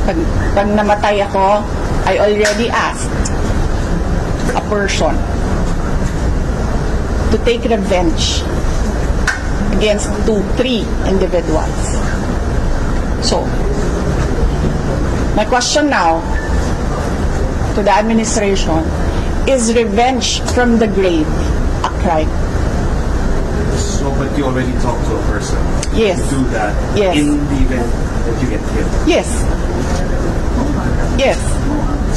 Pag namatay ako, I already asked a person to take revenge against 3 individuals. So, my question now to the administration, is revenge from the grave a crime? So, but you already talked to a person Yes. to do that Yes. in the event that you get killed. Yes. Yes.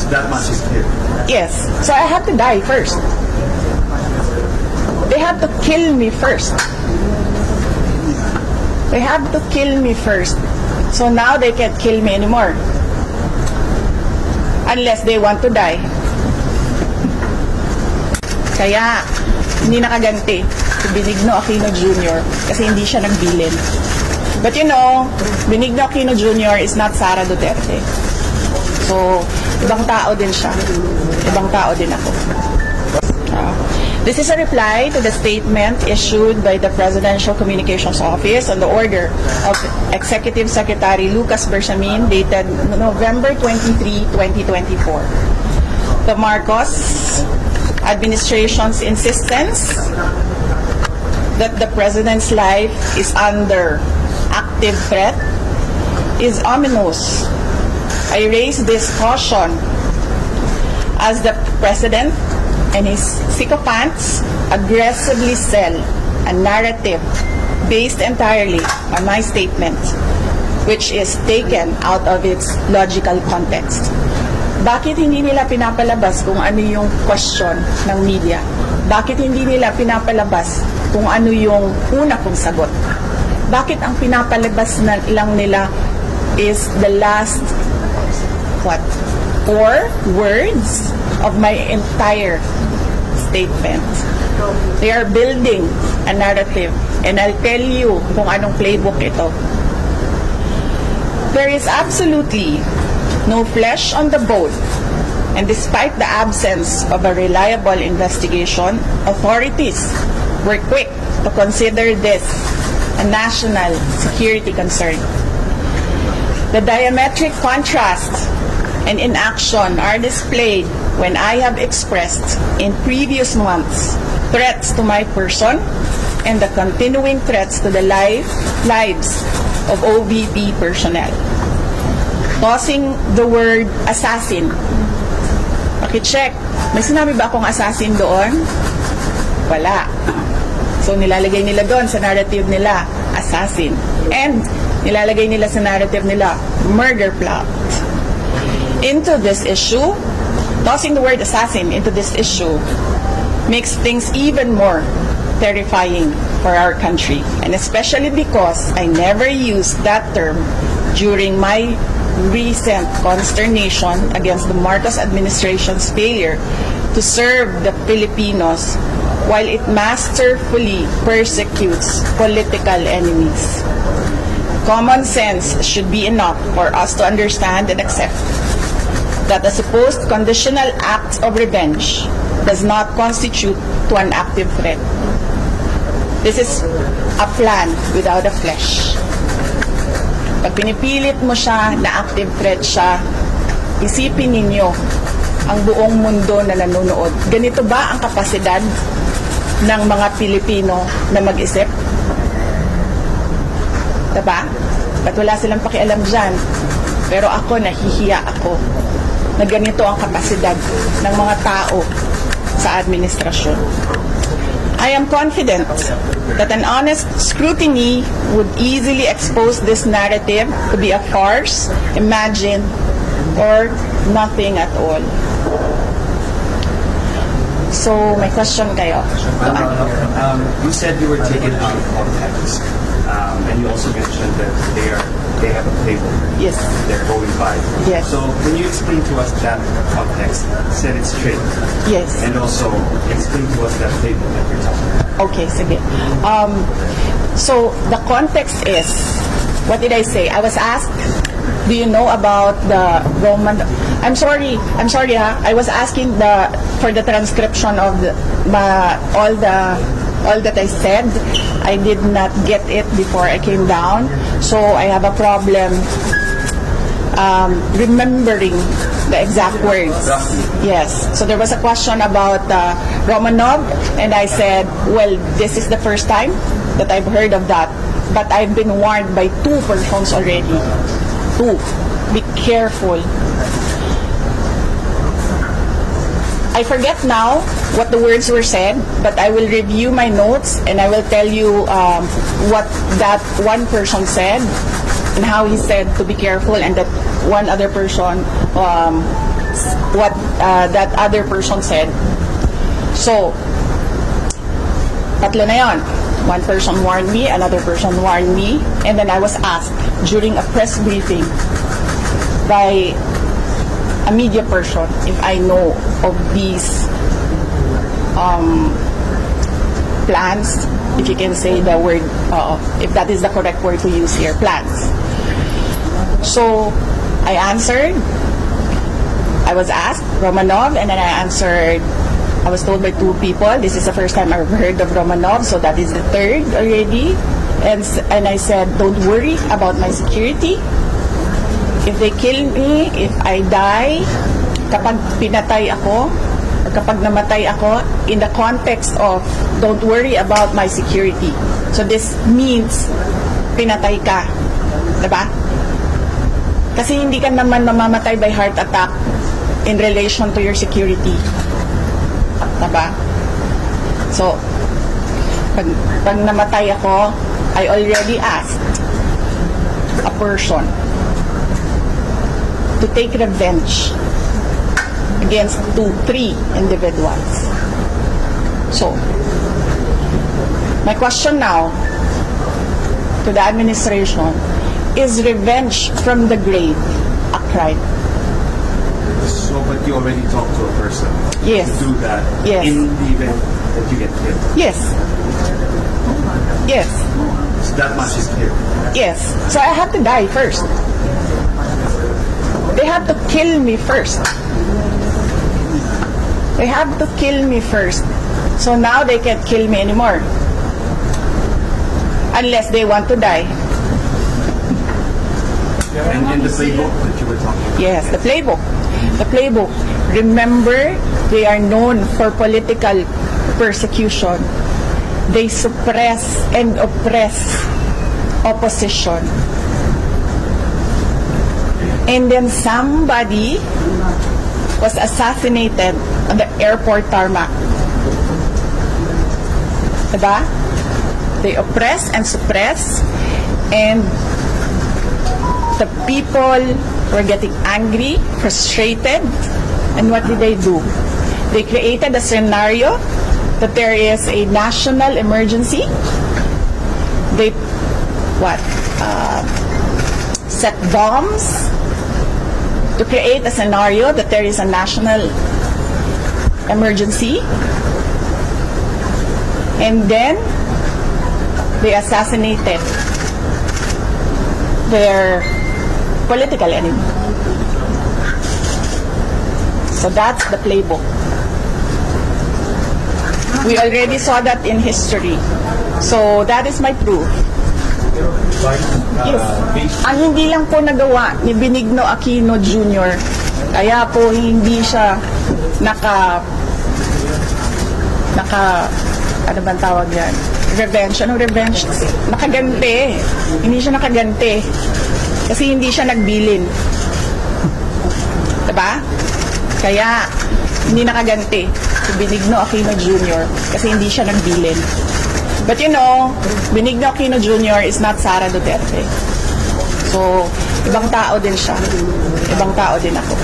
So that much is clear. Yes. So I have to die first. They have to kill me first. They have to kill me first. So now they can't kill me anymore. Unless they want to die. Kaya, hindi nakaganti si Benigno Aquino Jr. kasi hindi siya nagbilin. But you know, Benigno Aquino Jr. is not Sara Duterte. So, ibang tao din siya. Ibang tao din ako. This is a reply to the statement issued by the Presidential Communications Office on the order of Executive Secretary Lucas Bersamin dated November 23, 2024. The Marcos administration's insistence that the President's life is under active threat is ominous. I raise this caution as the President and his sycophants aggressively sell a narrative based entirely on my statement, which is taken out of its logical context. Bakit hindi nila pinapalabas kung ano yung question ng media? Bakit hindi nila pinapalabas kung ano yung una kong sagot? Bakit ang pinapalabas lang nila is the last, 4 words of my entire statement? They are building a narrative, and I'll tell you kung anong playbook ito. There is absolutely no flesh on the bone, and despite the absence of a reliable investigation, authorities were quick to consider this a national security concern. The diametric contrast and inaction are displayed when I have expressed in previous months threats to my person and the continuing threats to the lives of OVP personnel. Tossing the word assassin. Pakicheck, may sinabi ba akong assassin doon? Wala. So nilalagay nila doon sa narrative nila, assassin. And nilalagay nila sa narrative nila, murder plot. Into this issue, tossing the word assassin into this issue makes things even more terrifying for our country. And especially because I never used that term during my recent consternation against the Marcos administration's failure to serve the Filipinos while it masterfully persecutes political enemies. Common sense should be enough for us to understand and accept that a supposed conditional act of revenge does not constitute to an active threat. This is a plan without a flesh. Pag pinipilit mo siya na active threat siya, isipin ninyo ang buong mundo na nanonood. Ganito ba ang kapasidad ng mga Pilipino na mag-isip? Diba? Ba't wala silang pakialam dyan? Pero ako, nahihiya ako na ganito ang kapasidad ng mga tao sa administrasyon. I am confident that an honest scrutiny would easily expose this narrative to be a farce, imagined, or nothing at all. So, may question kayo. You said you were taken out of context, and you also mentioned that they have a playbook. Yes. They're going by. Yes. So can you explain to us that context? Set it straight. Yes. And also explain to us that playbook that you're talking about. Okay, sige. So, the context is, what did I say? I was asked, do you know about the Roman... I'm sorry ha. I was asking for the transcription of all that I said. I did not get it before I came down. So, I have a problem remembering the exact words. Yes. So there was a question about Romanov, and I said, well, this is the first time that I've heard of that. But I've been warned by 2 persons already. 2. Be careful. I forget now what the words were said, but I will review my notes and I will tell you what that one person said and how he said to be careful, and that one other person, what that other person said. So, tatlo na yon. One person warned me, another person warned me, and then I was asked during a press briefing by a media person if I know of these plans, if you can say the word, if that is the correct word to use here, plans. So I answered, I was asked Romanov, and then I answered, I was told by 2 people, this is the first time I've heard of Romanov, so that is the 3rd already. And I said, don't worry about my security. If they kill me, if I die, kapag pinatay ako, or kapag namatay ako, in the context of don't worry about my security. So this means pinatay ka. Diba? Kasi hindi ka naman mamamatay by heart attack in relation to your security. Diba? So, pag namatay ako, I already asked a person to take revenge against 2-3 individuals. So, my question now to the administration, is revenge from the grave a crime? So, but you already talked to a person Yes. to do that Yes. in the event that you get killed. Yes. Yes. So that much is clear. Yes. So I have to die first. They have to kill me first. They have to kill me first. So now they can't kill me anymore. Unless they want to die. And in the playbook that you were talking about. Yes, the playbook. The playbook. Remember, they are known for political persecution. They suppress and oppress opposition. And then somebody was assassinated on the airport tarmac. Diba? They oppress and suppress, and the people were getting angry, frustrated, and what did they do? They created a scenario that there is a national emergency. They, set bombs to create a scenario that there is a national emergency. And then, they assassinated their political enemy. So that's the playbook. We already saw that in history. So that is my proof. Yes. Ang hindi lang po nagawa ni Benigno Aquino Jr., kaya po hindi siya ano bang tawag yan? Revenge. Anong revenge? Nakaganti. Hindi siya nakaganti. Kasi hindi siya nagbilin. Diba? Kaya, hindi nakaganti si Benigno Aquino Jr. kasi hindi siya nagbilin. But you know, Benigno Aquino Jr. is not Sara Duterte. So, ibang tao din siya. Ibang tao din ako.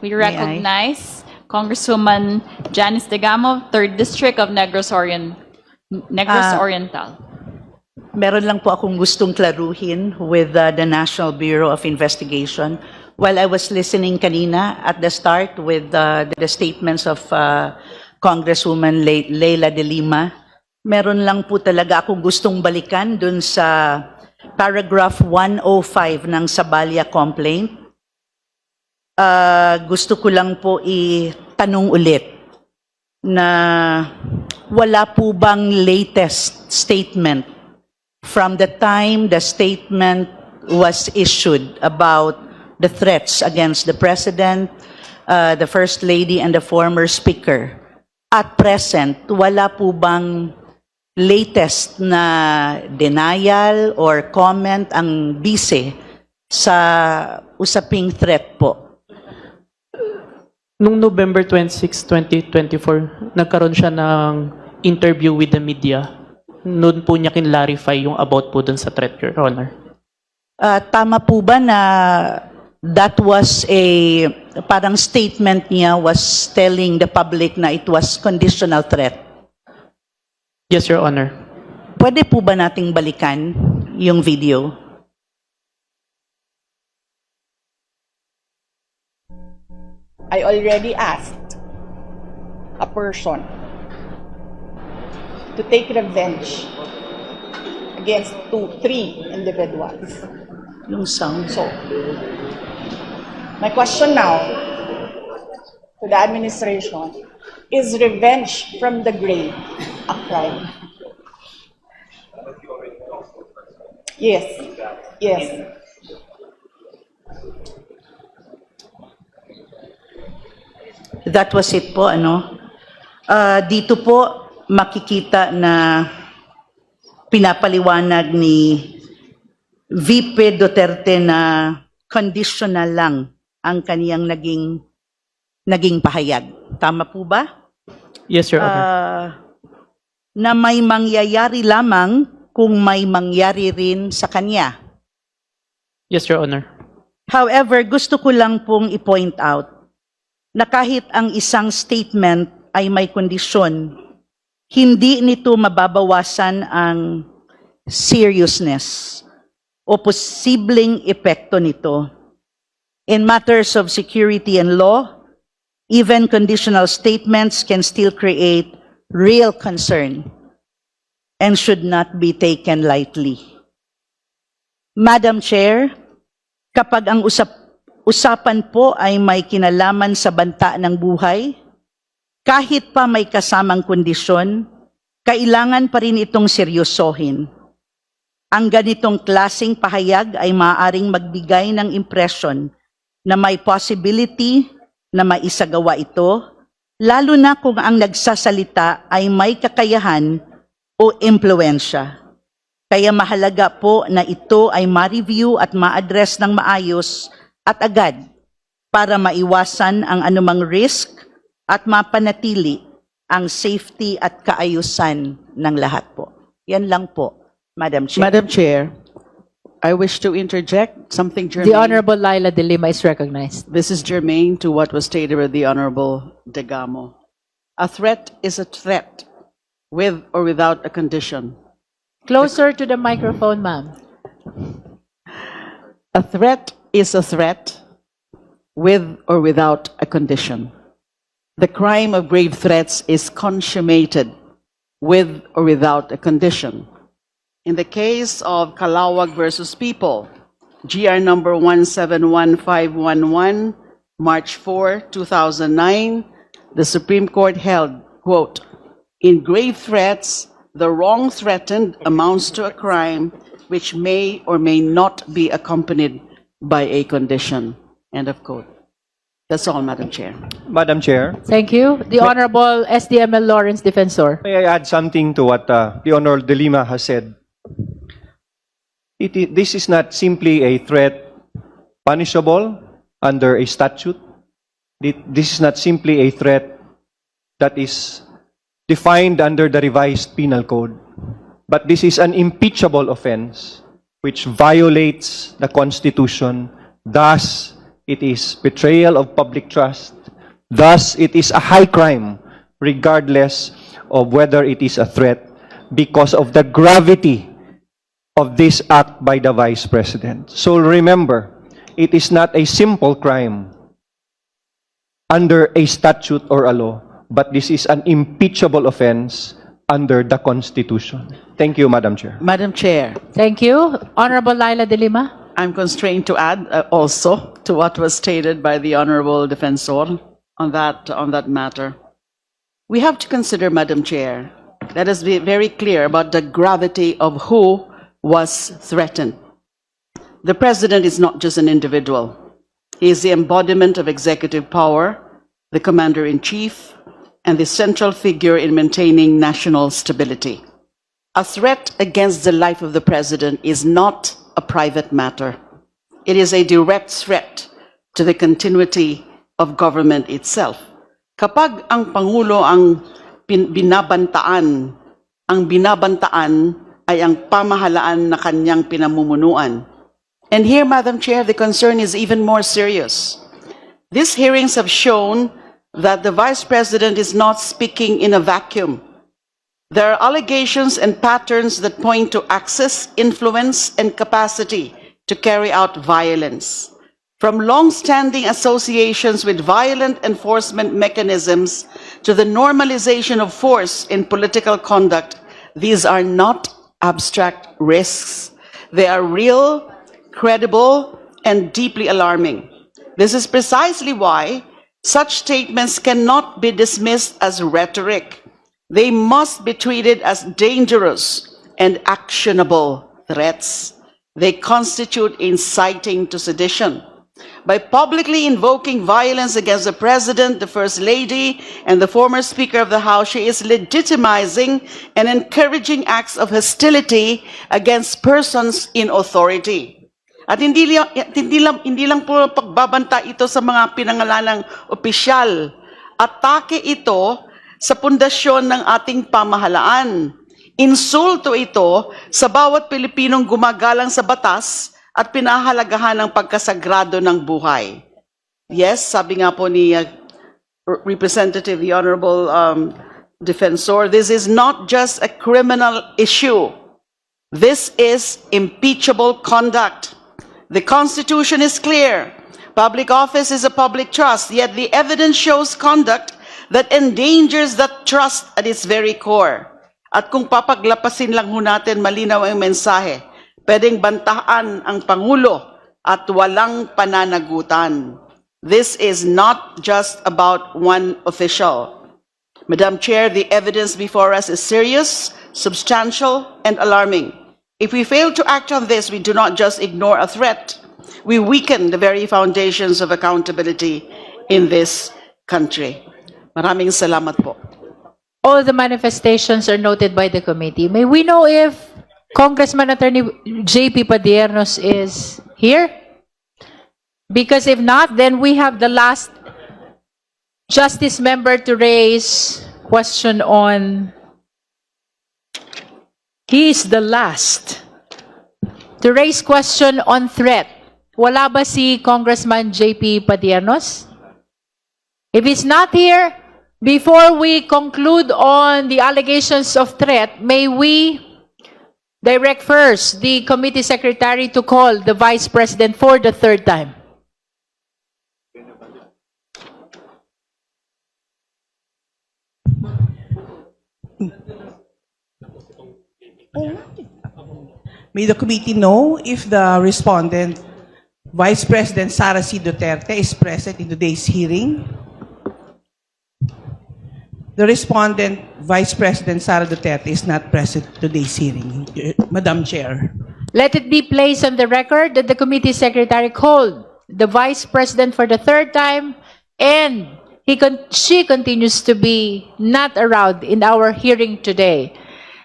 We recognize Congresswoman Janice Degamo, 3rd District of Negros Oriental. Meron lang po akong gustong klaruhin with the National Bureau of Investigation. While I was listening kanina at the start with the statements of Congresswoman Leila de Lima, meron lang po talaga akong gustong balikan dun sa paragraph 105 ng Sabalia complaint. Gusto ko lang po itanong ulit na wala po bang latest statement from the time the statement was issued about the threats against the President, the First Lady, and the former Speaker. At present, wala po bang latest na denial or comment ang bise sa usaping threat po? Nung November 26, 2024, nagkaroon siya ng interview with the media. Noon po niya kinlarify yung about po dun sa threat, Your Honor. Tama po ba na that was parang statement niya was telling the public na it was conditional threat? Yes, Your Honor. Pwede po ba nating balikan yung video? I already asked a person to take revenge against three individuals. Yung sound. So, my question now to the administration, is revenge from the grave a crime? Yes. Yes. That was it po, ano? Dito po makikita na pinapaliwanag ni VP Duterte na conditional lang ang kaniyang naging pahayag. Tama po ba? Yes, Your Honor. Na may mangyayari lamang kung may mangyari rin sa kanya. Yes, Your Honor. However, gusto ko lang pong i-point out na kahit ang isang statement ay may kondisyon, hindi nito mababawasan ang seriousness o posibleng epekto nito. In matters of security and law, even conditional statements can still create real concern and should not be taken lightly. Madam Chair, kapag ang usapan po ay may kinalaman sa banta ng buhay, kahit pa may kasamang kondisyon, kailangan pa rin itong seryosohin. Ang ganitong klaseng pahayag ay maaaring magbigay ng impression na may possibility na maisagawa ito, lalo na kung ang nagsasalita ay may kakayahan o impluensya. Kaya mahalaga po na ito ay ma-review at ma-address ng maayos at agad para maiwasan ang anumang risk at mapanatili ang safety at kaayusan ng lahat po. Yan lang po, Madam Chair. Madam Chair, I wish to interject something germane. The Honorable Laila De Lima is recognized. This is germane to what was stated by the Honorable Degamo. A threat is a threat, with or without a condition. Closer to the microphone, ma'am. A threat is a threat, with or without a condition. The crime of grave threats is consummated with or without a condition. In the case of Calawag versus People, GR number 171511, March 4, 2009, the Supreme Court held, quote, "In grave threats, the wrong threatened amounts to a crime which may or may not be accompanied by a condition," end of quote. That's all, Madam Chair. Madam Chair, Thank you. The Honorable SDML Lawrence Defensor. may I add something to what the Honorable De Lima has said? This is not simply a threat punishable under a statute. This is not simply a threat that is defined under the revised penal code. But this is an impeachable offense which violates the Constitution. Thus, it is betrayal of public trust. Thus, it is a high crime, regardless of whether it is a threat, because of the gravity of this act by the Vice President. So remember, it is not a simple crime under a statute or a law, but this is an impeachable offense under the Constitution. Thank you, Madam Chair. Madam Chair, Thank you. Honorable Laila De Lima. I'm constrained to add also to what was stated by the Honorable Defensor on that matter. We have to consider, Madam Chair, let us be very clear about the gravity of who was threatened. The President is not just an individual. He is the embodiment of executive power, the commander-in-chief, and the central figure in maintaining national stability. A threat against the life of the president is not a private matter. It is a direct threat to the continuity of government itself. Kapag ang Pangulo ang binabantaan ay ang pamahalaan na kanyang pinamumunuan. And here, Madam Chair, the concern is even more serious. These hearings have shown that the Vice President is not speaking in a vacuum. There are allegations and patterns that point to access, influence, and capacity to carry out violence. From long-standing associations with violent enforcement mechanisms to the normalization of force in political conduct, these are not abstract risks. They are real, credible, and deeply alarming. This is precisely why such statements cannot be dismissed as rhetoric. They must be treated as dangerous and actionable threats. They constitute inciting to sedition. By publicly invoking violence against the President, the First Lady, and the former Speaker of the House, she is legitimizing and encouraging acts of hostility against persons in authority. At hindi lang po pagbabanta ito sa mga pinangalanang opisyal. Atake ito sa pundasyon ng ating pamahalaan. Insulto ito sa bawat Pilipinong gumagalang sa batas at pinahalagahan ng pagkasagrado ng buhay. Yes, sabi nga po ni Representative, the Honorable Defensor, this is not just a criminal issue. This is impeachable conduct. The Constitution is clear. Public office is a public trust, yet the evidence shows conduct that endangers that trust at its very core. At kung papaglapasin lang ho natin, malinaw ang mensahe, pwedeng bantahan ang Pangulo at walang pananagutan. This is not just about one official. Madam Chair, the evidence before us is serious, substantial, and alarming. If we fail to act on this, we do not just ignore a threat, we weaken the very foundations of accountability in this country. Maraming salamat po. All the manifestations are noted by the committee. May we know if Congressman Attorney J.P. Padiernos is here? Because if not, then we have the last justice member to raise question on. He is the last to raise question on threat. Wala ba si Congressman J.P. Padiernos? If he's not here, before we conclude on the allegations of threat, may we direct first the committee secretary to call the Vice President for the third time. May the committee know if the respondent, Vice President Sara C. Duterte, is present in today's hearing. The respondent, Vice President Sara Duterte, is not present in today's hearing. Madam Chair. Let it be placed on the record that the committee secretary called the Vice President for the third time, and she continues to be not around in our hearing today.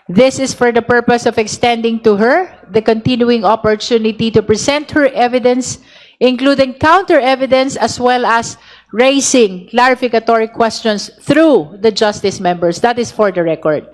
This is for the purpose of extending to her the continuing opportunity to present her evidence, including counter evidence, as well as raising clarificatory questions through the justice members. That is for the record.